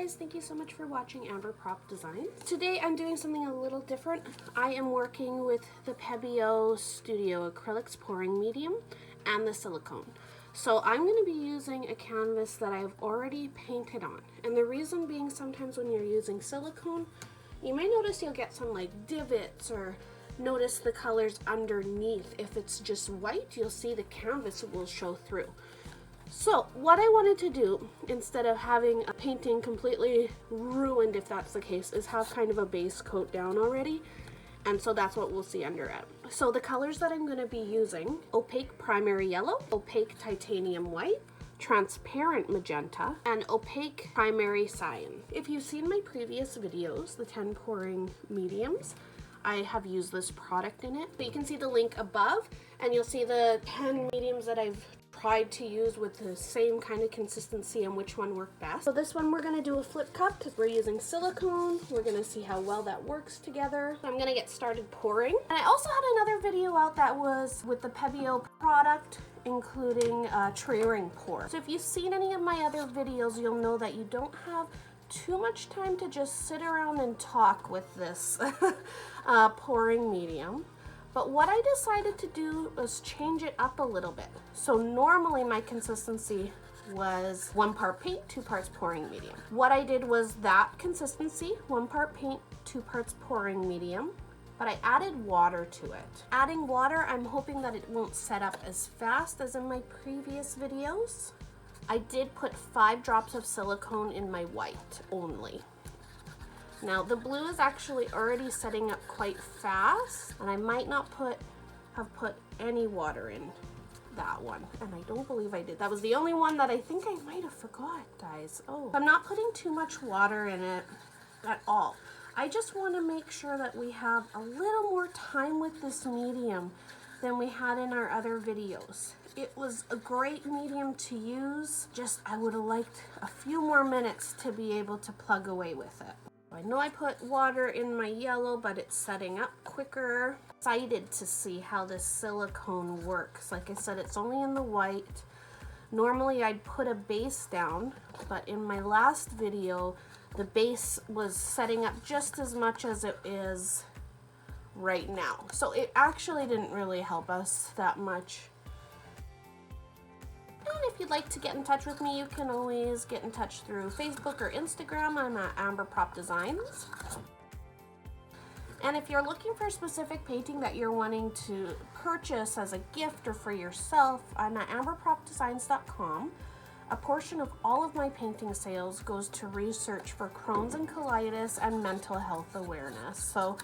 guys, thank you so much for watching Amber Prop Designs. Today I'm doing something a little different. I am working with the Pebeo Studio Acrylics pouring medium and the silicone. So I'm going to be using a canvas that I've already painted on. And the reason being, sometimes when you're using silicone, you may notice you'll get some like divots, or notice the colors underneath. If it's just white, you'll see the canvas will show through. So what I wanted to do, instead of having a painting completely ruined, if that's the case, is have kind of a base coat down already. And so that's what we'll see under it. So the colors that I'm going to be using: opaque primary yellow, opaque titanium white, transparent magenta, and opaque primary cyan. If you've seen my previous videos, the 10 pouring mediums, I have used this product in it. But you can see the link above, and you'll see the 10 mediums that I've tried to use with the same kind of consistency and which one worked best. So this one we're going to do a flip cup because we're using silicone. We're going to see how well that works together. So I'm going to get started pouring. And I also had another video out that was with the Pebeo product, including tray ring pour. So if you've seen any of my other videos, you'll know that you don't have too much time to just sit around and talk with this pouring medium. But what I decided to do was change it up a little bit. So normally my consistency was 1 part paint, 2 parts pouring medium. What I did was that consistency, 1 part paint, 2 parts pouring medium, but I added water to it. Adding water, I'm hoping that it won't set up as fast as in my previous videos. I did put 5 drops of silicone in my white only. Now the blue is actually already setting up quite fast, and I might not have put any water in that one, and I don't believe I did. That was the only one that I think I might have forgot, guys. Oh, I'm not putting too much water in it at all. I just want to make sure that we have a little more time with this medium than we had in our other videos. It was a great medium to use, just I would have liked a few more minutes to be able to plug away with it. I know I put water in my yellow, but it's setting up quicker. Excited to see how this silicone works. Like I said, it's only in the white. Normally I'd put a base down, but in my last video, the base was setting up just as much as it is right now. So it actually didn't really help us that much. And if you'd like to get in touch with me, you can always get in touch through Facebook or Instagram. I'm at Amber Prop Designs. And if you're looking for a specific painting that you're wanting to purchase as a gift or for yourself, I'm at amberpropdesigns.com. A portion of all of my painting sales goes to research for Crohn's and colitis and mental health awareness. So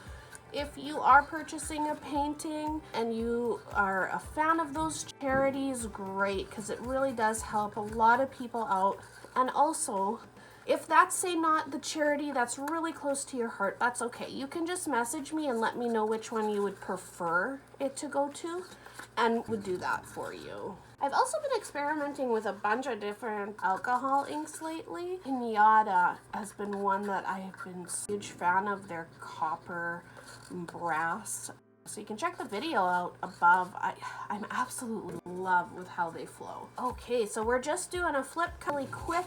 if you are purchasing a painting and you are a fan of those charities, great, because it really does help a lot of people out. And also, if that's, say, not the charity that's really close to your heart, that's okay. You can just message me and let me know which one you would prefer it to go to, and would do that for you. I've also been experimenting with a bunch of different alcohol inks lately. Pinata has been one that I have been a huge fan of, their copper brass. So you can check the video out above. I'm absolutely in love with how they flow. Okay, so we're just doing a flip really quick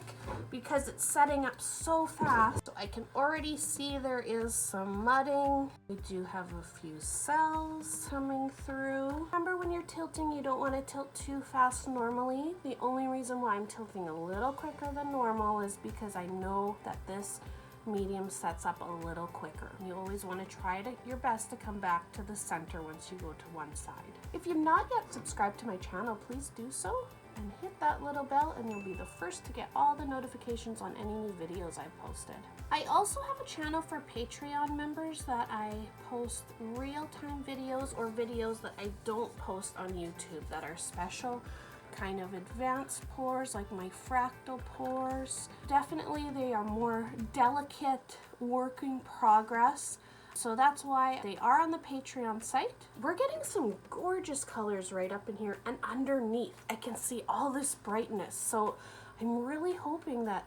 because it's setting up so fast. So I can already see there is some mudding. We do have a few cells coming through. Remember, when you're tilting, you don't want to tilt too fast normally. The only reason why I'm tilting a little quicker than normal is because I know that this medium sets up a little quicker. You always want to try your best to come back to the center once you go to one side. If you've not yet subscribed to my channel, please do so and hit that little bell, and you'll be the first to get all the notifications on any new videos I've posted. I also have a channel for Patreon members that I post real-time videos or videos that I don't post on YouTube that are special, kind of advanced pours, like my fractal pours. Definitely they are more delicate, work in progress. So that's why they are on the Patreon site. We're getting some gorgeous colors right up in here, and underneath I can see all this brightness. So I'm really hoping that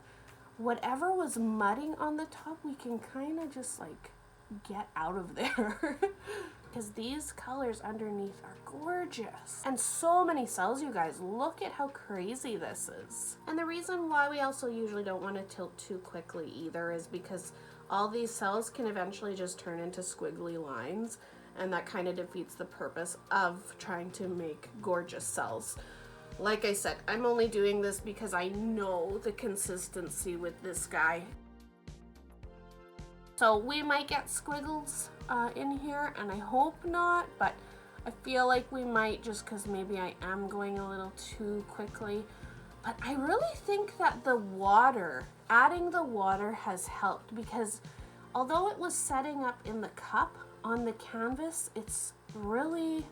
whatever was mudding on the top, we can kind of just like get out of there. Because these colors underneath are gorgeous. And so many cells, you guys. Look at how crazy this is. And the reason why we also usually don't want to tilt too quickly either is because all these cells can eventually just turn into squiggly lines, and that kind of defeats the purpose of trying to make gorgeous cells. Like I said, I'm only doing this because I know the consistency with this guy. So we might get squiggles in here, and I hope not, but I feel like we might, just because maybe I am going a little too quickly. But I really think that the water, adding the water has helped, because although it was setting up in the cup on the canvas, it's really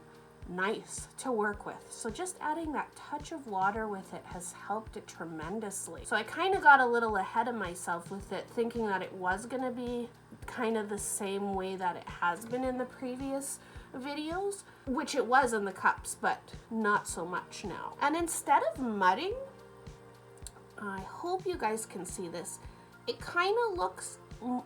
nice to work with. So just adding that touch of water with it has helped it tremendously. So I kind of got a little ahead of myself with it, thinking that it was going to be kind of the same way that it has been in the previous videos, which it was in the cups, but not so much now. And instead of mudding, I hope you guys can see this, it kind of looks,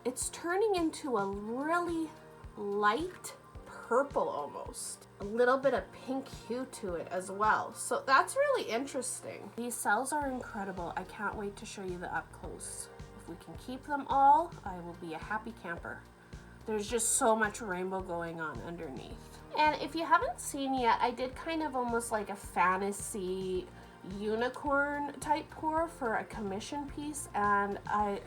it's turning into a really light purple almost. A little bit of pink hue to it as well. So that's really interesting. These cells are incredible. I can't wait to show you the up close. If we can keep them all, I will be a happy camper. There's just so much rainbow going on underneath. And if you haven't seen yet, I did kind of almost like a fantasy unicorn type pour for a commission piece, and I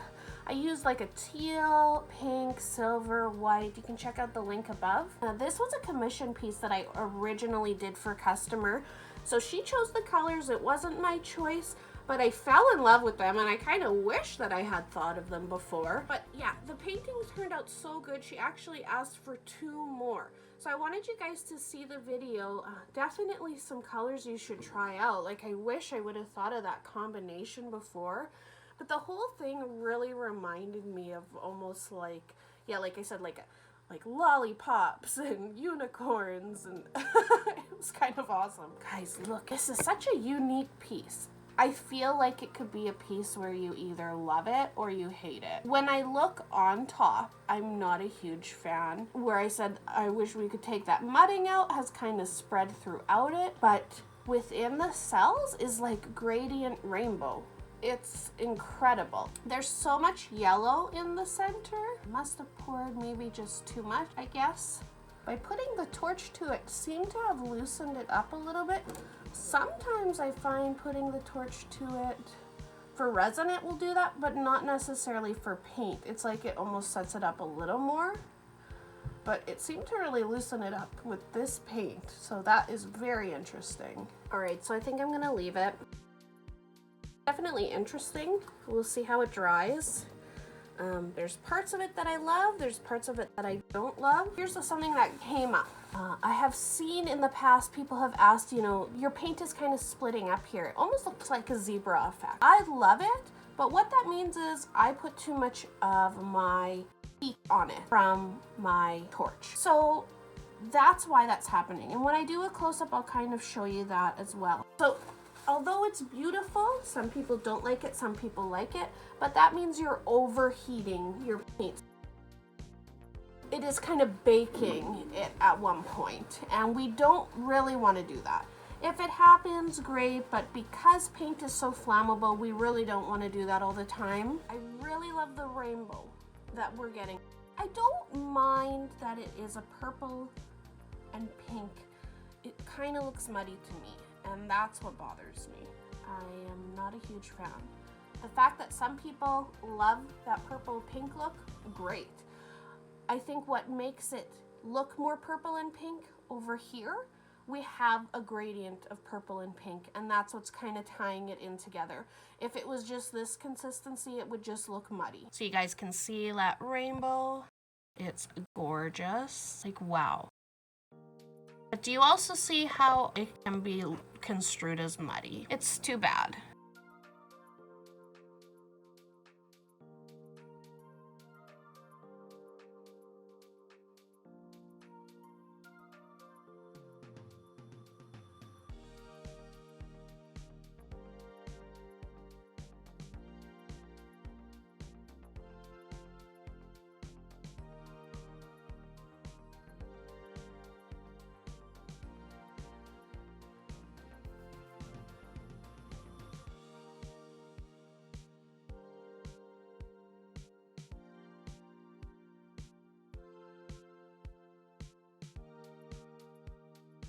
used like a teal, pink, silver, white. You can check out the link above. This was a commission piece that I originally did for a customer, so she chose the colors. It wasn't my choice, but I fell in love with them, and I kind of wish that I had thought of them before. But yeah, the paintings turned out so good. She actually asked for 2 more. So I wanted you guys to see the video. Definitely some colors you should try out. Like, I wish I would have thought of that combination before. But the whole thing really reminded me of almost like, yeah, like I said, like lollipops and unicorns, and it was kind of awesome. Guys, look, this is such a unique piece. I feel like it could be a piece where you either love it or you hate it. When I look on top, I'm not a huge fan. Where I said I wish we could take that mudding out has kind of spread throughout it, but within the cells is like gradient rainbow. It's incredible. There's so much yellow in the center. Must have poured maybe just too much, I guess. By putting the torch to it, seemed to have loosened it up a little bit. Sometimes I find putting the torch to it, for resin it will do that, but not necessarily for paint. It's like it almost sets it up a little more, but it seemed to really loosen it up with this paint. So that is very interesting. All right, so I think I'm gonna leave it. Definitely interesting. We'll see how it dries. There's parts of it that I love, there's parts of it that I don't love. Here's something that came up. I have seen in the past, people have asked, you know, your paint is kind of splitting up here. It almost looks like a zebra effect. I love it, but what that means is I put too much of my heat on it from my torch. So that's why that's happening. And when I do a close-up, I'll kind of show you that as well. So although it's beautiful, some people don't like it, some people like it, but that means you're overheating your paint. It is kind of baking it at one point, and we don't really want to do that. If it happens, great, but because paint is so flammable, we really don't want to do that all the time. I really love the rainbow that we're getting. I don't mind that it is a purple and pink. It kind of looks muddy to me, and that's what bothers me. I am not a huge fan. The fact that some people love that purple pink look, great. I think what makes it look more purple and pink over here, we have a gradient of purple and pink, and that's what's kind of tying it in together. If it was just this consistency, it would just look muddy. So you guys can see that rainbow. It's gorgeous. Like, wow. But do you also see how it can be construed as muddy? It's too bad.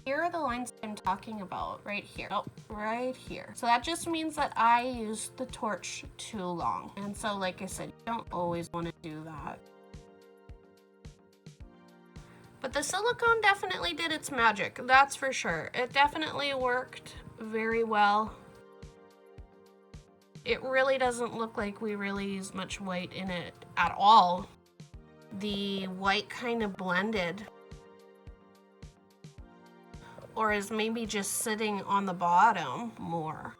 Here are the lines I'm talking about, right here. Oh, right here. So that just means that I used the torch too long. And so, like I said, you don't always want to do that. But the silicone definitely did its magic, that's for sure. It definitely worked very well. It really doesn't look like we really used much white in it at all. The white kind of blended, or is maybe just sitting on the bottom more.